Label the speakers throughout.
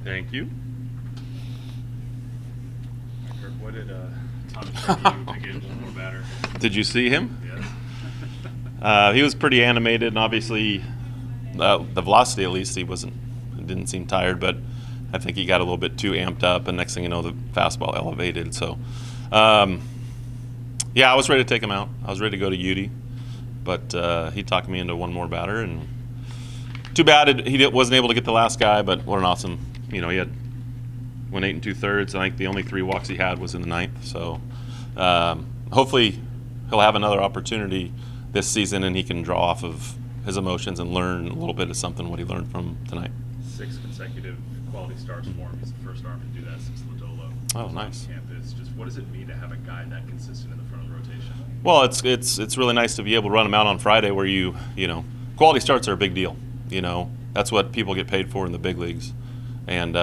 Speaker 1: Thank you.
Speaker 2: Kirk, what did Tommy tell you to get one more batter?
Speaker 1: Did you see him?
Speaker 2: Yes.
Speaker 1: He was pretty animated, and obviously, the velocity at least, didn't seem tired, but I think he got a little bit too amped up, and next thing you know, the fastball elevated. So, yeah, I was ready to take him out. I was ready to go to Udi, but he talked me into one more batter, and too bad he wasn't able to get the last guy. But what an awesome, he had went 8 2/3. I think the only 3 walks he had was in the ninth. So, hopefully, he'll have another opportunity this season, and he can draw off of his emotions and learn a little bit of something what he learned from tonight.
Speaker 2: 6 consecutive quality starts for him. He's the first arm to do that since Lodolo.
Speaker 1: Oh, nice.
Speaker 2: Campus. Just what does it mean to have a guy that consistent in the front of the rotation?
Speaker 1: Well, it's really nice to be able to run him out on Friday, where quality starts are a big deal. That's what people get paid for in the big leagues, and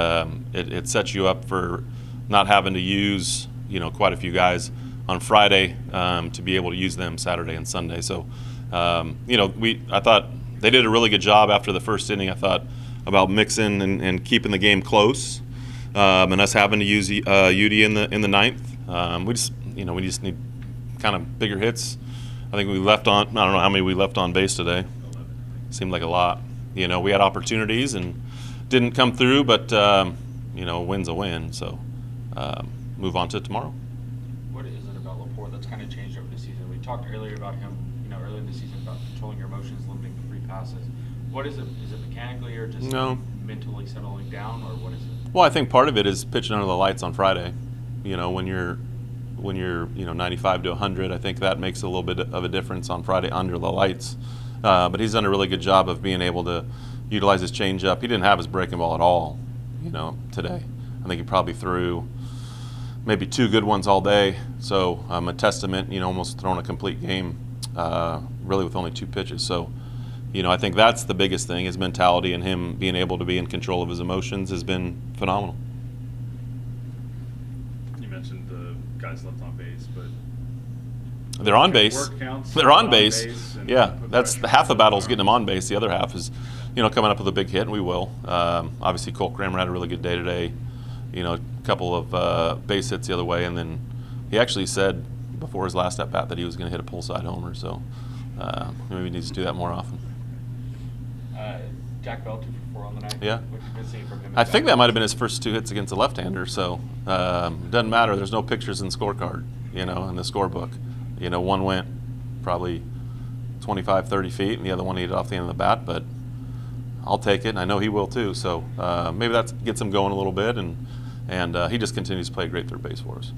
Speaker 1: it sets you up for not having to use quite a few guys on Friday to be able to use them Saturday and Sunday. So, I thought they did a really good job after the first inning. I thought about mixing and keeping the game close, and us having to use Udi in the ninth. We just need kind of bigger hits. I think we left on. I don't know how many we left on base today.
Speaker 2: 11.
Speaker 1: Seemed like a lot. We had opportunities and didn't come through, but a win's a win. So move on to tomorrow.
Speaker 3: What is it about LaPour that's kind of changed over the season? We talked earlier about him, earlier in the season about controlling your emotions, limiting the free passes. What is it? Is it mechanically or just mentally settling down, or what is it?
Speaker 1: Well, I think part of it is pitching under the lights on Friday. When you're 95 to 100, I think that makes a little bit of a difference on Friday under the lights. But he's done a really good job of being able to utilize his changeup. He didn't have his breaking ball at all, today. I think he probably threw maybe 2 good ones all day. So a testament, almost throwing a complete game, really with only 2 pitches. So, I think that's the biggest thing. His mentality and him being able to be in control of his emotions has been phenomenal.
Speaker 2: You mentioned the guys left on base, but
Speaker 1: they're on base.
Speaker 2: Work counts,
Speaker 1: They're on base. Yeah, that's
Speaker 2: pressure.
Speaker 1: half the battle is getting them on base. The other half is, coming up with a big hit, and we will. Obviously, Cramer had a really good day today. A couple of base hits the other way, and then he actually said before his last at bat that he was going to hit a pull side homer. So maybe he needs to do that more often.
Speaker 3: Jack Bell 2 for 4 on the night.
Speaker 1: Yeah.
Speaker 3: What you've been seeing from him?
Speaker 1: I think that might have been his first 2 hits against a left-hander. So it doesn't matter. There's no pictures in the scorecard, in the scorebook. One went probably 25, 30 feet, and the other one hit off the end of the bat. But I'll take it, and I know he will too. So maybe that gets him going a little bit, and he just continues to play great third base for us.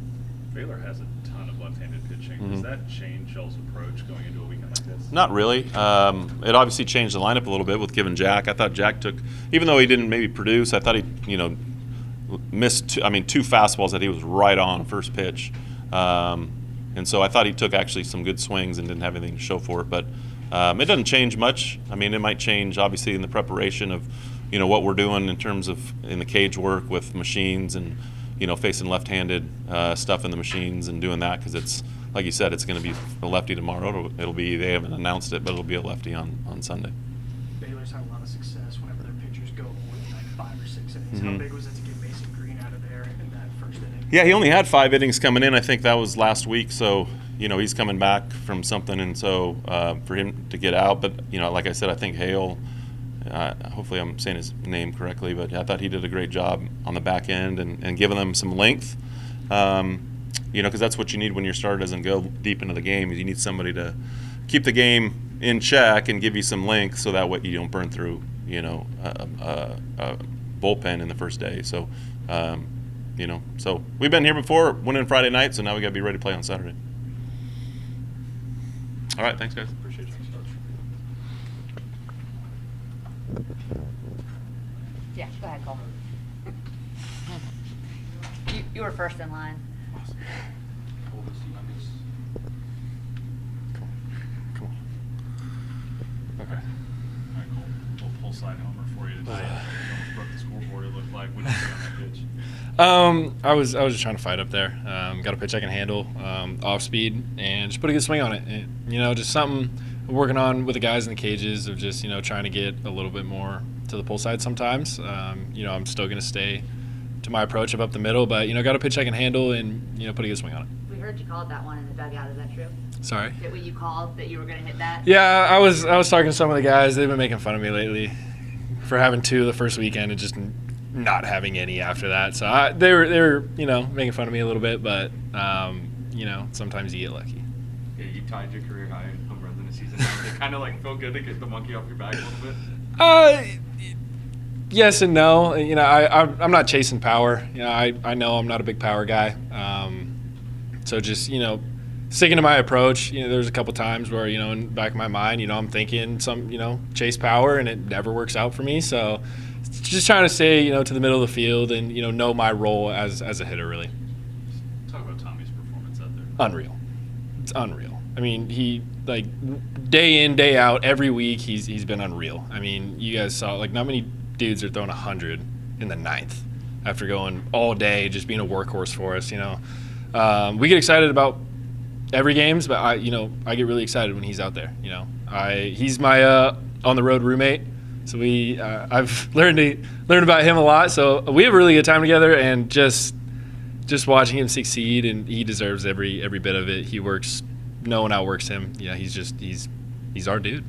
Speaker 2: Baylor has a ton of left-handed pitching.
Speaker 1: Mm-hmm.
Speaker 2: Does that change y'all's approach going into a weekend like this?
Speaker 1: Not really. It obviously changed the lineup a little bit with giving Jack. I thought Jack took, even though he didn't maybe produce, I thought he, missed 2 fastballs that he was right on first pitch. And so I thought he took actually some good swings and didn't have anything to show for it. But it doesn't change much. It might change obviously in the preparation of, what we're doing in terms of in the cage work with machines and, facing left-handed stuff in the machines and doing that because it's, like you said, it's going to be a lefty tomorrow. It'll be, they haven't announced it, but it'll be a lefty on Sunday.
Speaker 4: Baylor's had a lot of success whenever their pitchers go more than 5 or 6 innings.
Speaker 1: Mm-hmm.
Speaker 4: How big was it to get Mason Green out of there in that first inning?
Speaker 1: Yeah, he only had 5 innings coming in. I think that was last week. So, he's coming back from something. And so for him to get out, but, like I said, I think Hale, hopefully I'm saying his name correctly, but I thought he did a great job on the back end and giving them some length. Because that's what you need when your starter doesn't go deep into the game. Is you need somebody to keep the game in check and give you some length, so that way you don't burn through, a bullpen in the first day. So, so we've been here before, winning Friday night, so now we got to be ready to play on Saturday. All right, thanks, guys.
Speaker 2: Appreciate you, Coach.
Speaker 5: Yeah, go ahead, Cole. You were first in line.
Speaker 1: Come on. Okay.
Speaker 2: All right, Cole. Pull side homer for you today. You almost broke the scoreboard, it looked like. What did you do on that pitch?
Speaker 6: I was just trying to fight up there. Got a pitch I can handle, off speed, and just put a good swing on it. And, just something we're working on with the guys in the cages of just trying to get a little bit more to the pull side sometimes. I'm still going to stay to my approach of up the middle, but got a pitch I can handle and put a good swing on it.
Speaker 5: We heard you called that one in the dugout. Is that true?
Speaker 6: Sorry.
Speaker 5: That what you called that you were going to hit that?
Speaker 6: Yeah, I was talking to some of the guys. They've been making fun of me lately for having 2 the first weekend and just not having any after that. So they were making fun of me a little bit, but sometimes you get lucky.
Speaker 3: Yeah, you tied your career high in home runs in a season. It kind of like feel good to get the monkey off your back a little bit.
Speaker 6: Yes and no. I'm not chasing power. I know I'm not a big power guy. So just sticking to my approach. There's a couple times where in the back of my mind, I'm thinking chase power, and it never works out for me. So just trying to stay to the middle of the field and know my role as a hitter really.
Speaker 2: Talk about Tommy's performance out there.
Speaker 6: Unreal. It's unreal. I mean, he day in, day out, every week he's been unreal. I mean, you guys saw not many dudes are throwing 100 in the 9th after going all day, just being a workhorse for us. We get excited about every games, but I get really excited when he's out there. He's my on the road roommate, so I've learned about him a lot. So we have a really good time together, and just watching him succeed, and he deserves every bit of it. He works. No one outworks him. Yeah, he's our dude.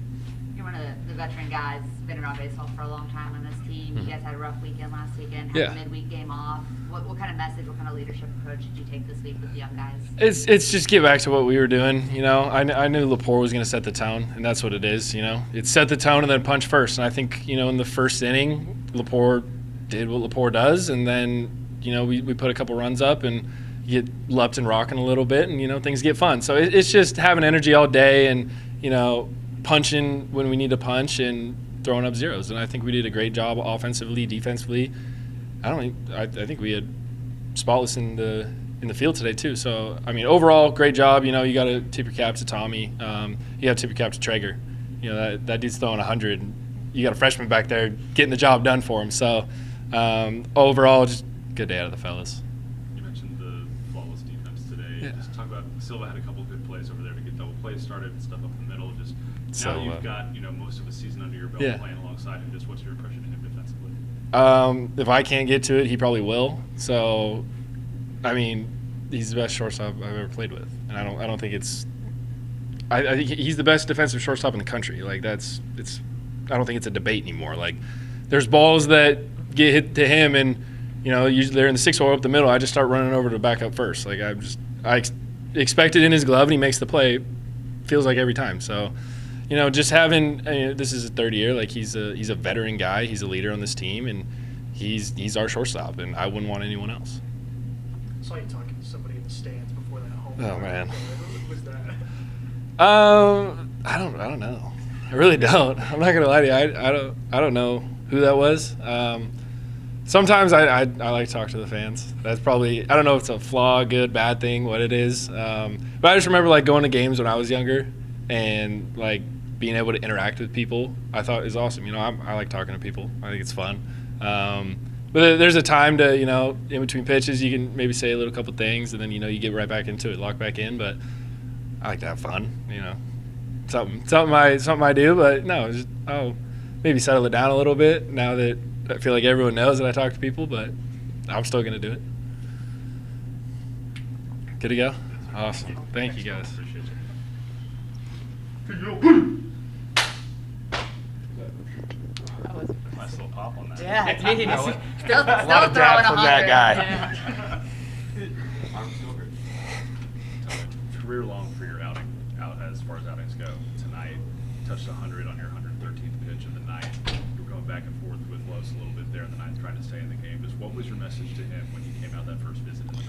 Speaker 5: You're one of the veteran guys, been around baseball for a long time on this team. You guys had a rough weekend last weekend, had a midweek game off. What kind of message, what kind of leadership approach did you take this week with the young guys?
Speaker 6: It's just get back to what we were doing. I knew LaPour was going to set the tone, and that's what it is. It's set the tone and then punch first. And I think in the first inning, LaPour did what LaPour does, and then we put a couple runs up and get leapt and rocking a little bit, and things get fun. So it's just having energy all day and punching when we need to punch and throwing up zeros. And I think we did a great job offensively, defensively. I think we had spotless in the field today too. So I mean, overall, great job. You got to tip your cap to Tommy. You got to tip your cap to Traeger. That dude's throwing 100. You got a freshman back there getting the job done for him. So overall, just good day out of the fellas.
Speaker 2: You mentioned the flawless defense today.
Speaker 6: Yeah.
Speaker 2: Just talk about Silva had a couple good plays over there to get double plays started and stuff up the middle. Just
Speaker 6: So,
Speaker 2: now you've got most of a season under your belt playing alongside him. Just what's your impression of him defensively?
Speaker 6: If I can't get to it, he probably will. So, I mean, he's the best shortstop I've ever played with, and I don't think it's. I think he's the best defensive shortstop in the country. I don't think it's a debate anymore. There's balls that get hit to him, and usually they're in the 6-hole up the middle. I just start running over to back up first. I expect it in his glove, and he makes the play. Feels like every time. So. Just having this is his 3rd year. He's a veteran guy. He's a leader on this team, and he's our shortstop. And I wouldn't want anyone else.
Speaker 4: I saw you talking to somebody in the stands before that home run.
Speaker 6: Oh man.
Speaker 4: Who was that?
Speaker 6: I don't know. I really don't. I'm not gonna lie to you. I don't know who that was. Sometimes I like to talk to the fans. That's probably I don't know if it's a flaw, good, bad thing, what it is. But I just remember going to games when I was younger, and being able to interact with people, I thought is awesome. I like talking to people. I think it's fun. But there's a time to, in between pitches, you can maybe say a little couple things, and then, you get right back into it, lock back in. But I like to have fun, something I do. But no, I'll maybe settle it down a little bit now that I feel like everyone knows that I talk to people. But I'm still gonna do it. Good to go. Awesome. Thank you guys.
Speaker 2: Appreciate you. Nice little pop on that.
Speaker 5: Yeah, geez. Still
Speaker 7: lot
Speaker 5: throwing
Speaker 7: of dap from
Speaker 5: 100.
Speaker 7: that guy.
Speaker 5: Yeah.
Speaker 3: I'm still hurt.
Speaker 2: Career long for your outing, as far as outings go. Tonight, touched 100 on your 113th pitch of the night. You were going back and forth with Los a little bit there in the ninth, trying to stay in the game. Just what was your message to him when you came out that first visit in the ninth?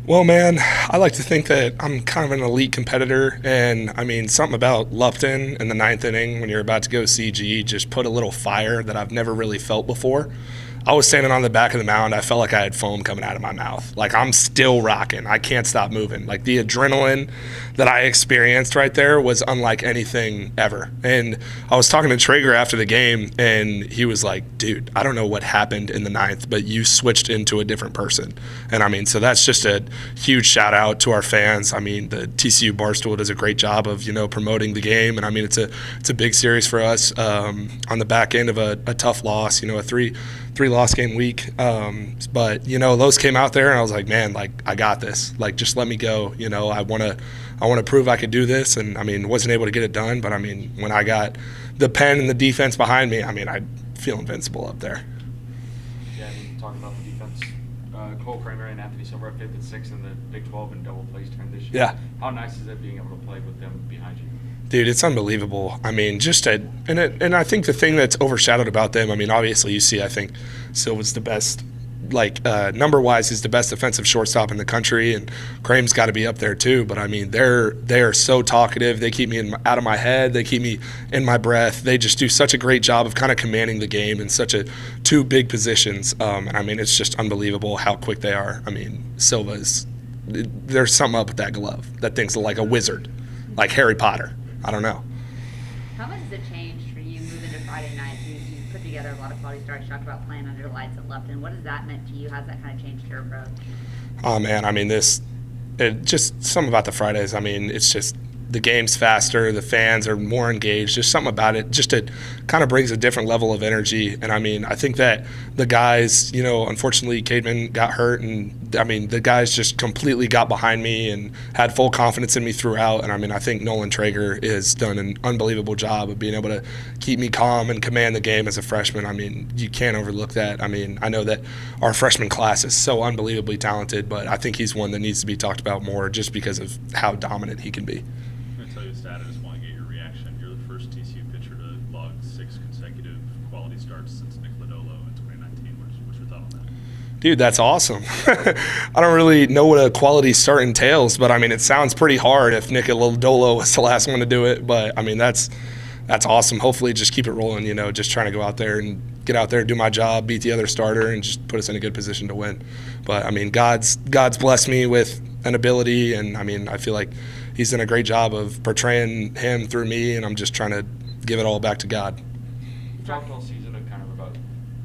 Speaker 7: Well, man, I like to think that I'm kind of an elite competitor, and I mean, something about Lupton in the 9th inning when you're about to go CG just put a little fire that I've never really felt before. I was standing on the back of the mound. I felt like I had foam coming out of my mouth. Like, I'm still rocking. I can't stop moving. Like, the adrenaline that I experienced right there was unlike anything ever. And I was talking to Traeger after the game, and he was like, dude, I don't know what happened in the ninth, but you switched into a different person. And, I mean, so that's just a huge shout-out to our fans. I mean, the TCU Barstool does a great job of, promoting the game. And, I mean, it's a big series for us on the back end of a tough loss, a three-loss game week. But, those came out there, and I was like, man, like, I got this. Like, just let me go. I want to prove I could do this. And, I mean, wasn't able to get it done. But, I mean, when I got the pen and the defense behind me, I mean, I feel invincible up there.
Speaker 3: Yeah, I mean, talking about the defense, Cole Cramer and Anthony Silver at 5th and 6th in the Big 12 in double plays turn this year.
Speaker 7: Yeah.
Speaker 3: How nice is it being able to play with them behind you?
Speaker 7: Dude, it's unbelievable. I mean, and I think the thing that's overshadowed about them, I mean, obviously you see, I think Silva's the best, number-wise, he's the best defensive shortstop in the country, and Crame's got to be up there too. But, I mean, they are so talkative. They keep me out of my head. They keep me in my breath. They just do such a great job of kind of commanding the game in two big positions. And, I mean, it's just unbelievable how quick they are. I mean, there's something up with that glove. That thing's like a wizard, like Harry Potter. I don't know.
Speaker 5: How much has it changed for you moving to Friday night? You put together a lot of quality starts. You talked about playing under the lights at Lupton. What has that meant to you? How's that kind of changed your approach?
Speaker 7: Oh, man, I mean, just something about the Fridays. I mean, it's just the game's faster, the fans are more engaged. Just something about it. Just it kind of brings a different level of energy. And, I mean, I think that the guys, unfortunately, Cademan got hurt, and, I mean, the guys just completely got behind me and had full confidence in me throughout. And, I mean, I think Nolan Traeger has done an unbelievable job of being able to keep me calm and command the game as a freshman. I mean, you can't overlook that. I mean, I know that our freshman class is so unbelievably talented, but I think he's one that needs to be talked about more just because of how dominant he can be.
Speaker 2: I'm going to tell you a stat. I just want to get your reaction. You're the first TCU pitcher to log 6 consecutive quality starts since Nick Lodolo in 2019. What's your thought on that?
Speaker 7: Dude, that's awesome. I don't really know what a quality start entails, but, I mean, it sounds pretty hard if Nick Lodolo was the last one to do it. But, I mean, that's awesome. Hopefully just keep it rolling, just trying to go out there and get out there, do my job, beat the other starter, and just put us in a good position to win. But, I mean, God's blessed me with an ability, and, I mean, I feel like he's done a great job of portraying him through me, and I'm just trying to give it all back to God.
Speaker 3: You talked all season kind of about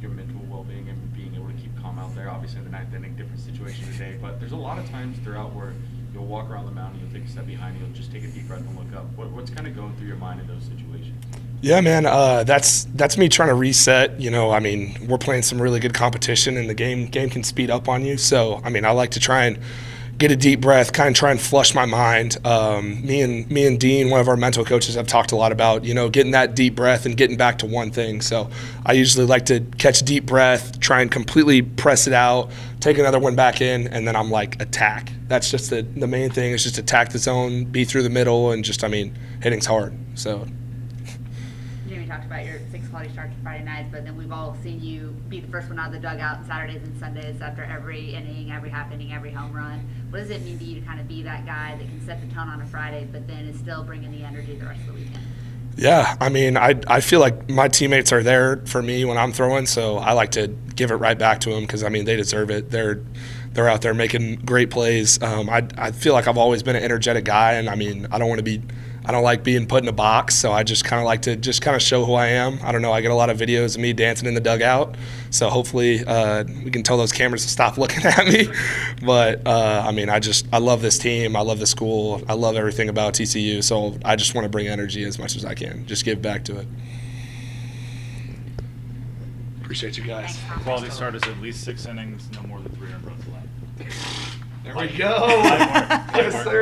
Speaker 3: your mental well-being and being able to keep calm out there. Obviously, in the ninth inning, different situation today, but there's a lot of times throughout where you'll walk around the mound and you'll take a step behind, you'll just take a deep breath and look up. What's kind of going through your mind in those situations?
Speaker 7: Yeah, man, that's me trying to reset. I mean, we're playing some really good competition, and the game can speed up on you. So, I mean, I like to try and get a deep breath, kind of try and flush my mind. Me and Dean, one of our mental coaches, have talked a lot about, getting that deep breath and getting back to one thing. So I usually like to catch a deep breath, try and completely press it out, take another one back in, and then I'm like, attack. That's just the main thing is just attack the zone, be through the middle, and just, I mean, hitting's hard. So.
Speaker 5: Jamie talked about your 6 quality starts Friday nights, but then we've all seen you be the first one out of the dugout on Saturdays and Sundays after every inning, every half inning, every home run. What does it mean to you to kind of be that guy that can set the tone on a Friday, but then is still bringing the energy the rest of the weekend?
Speaker 7: Yeah, I mean, I feel like my teammates are there for me when I'm throwing, so I like to give it right back to them because, I mean, they deserve it. They're out there making great plays. I feel like I've always been an energetic guy, and, I mean, I don't like being put in a box, so I just kind of like to just kind of show who I am. I don't know, I get a lot of videos of me dancing in the dugout, so hopefully we can tell those cameras to stop looking at me. But, I mean, I love this team. I love the school. I love everything about TCU, so I just want to bring energy as much as I can, just give back to it. Appreciate you guys.
Speaker 2: Quality start is at least 6 innings, no more than 300 runs allowed.
Speaker 7: There we go. Yes, sir.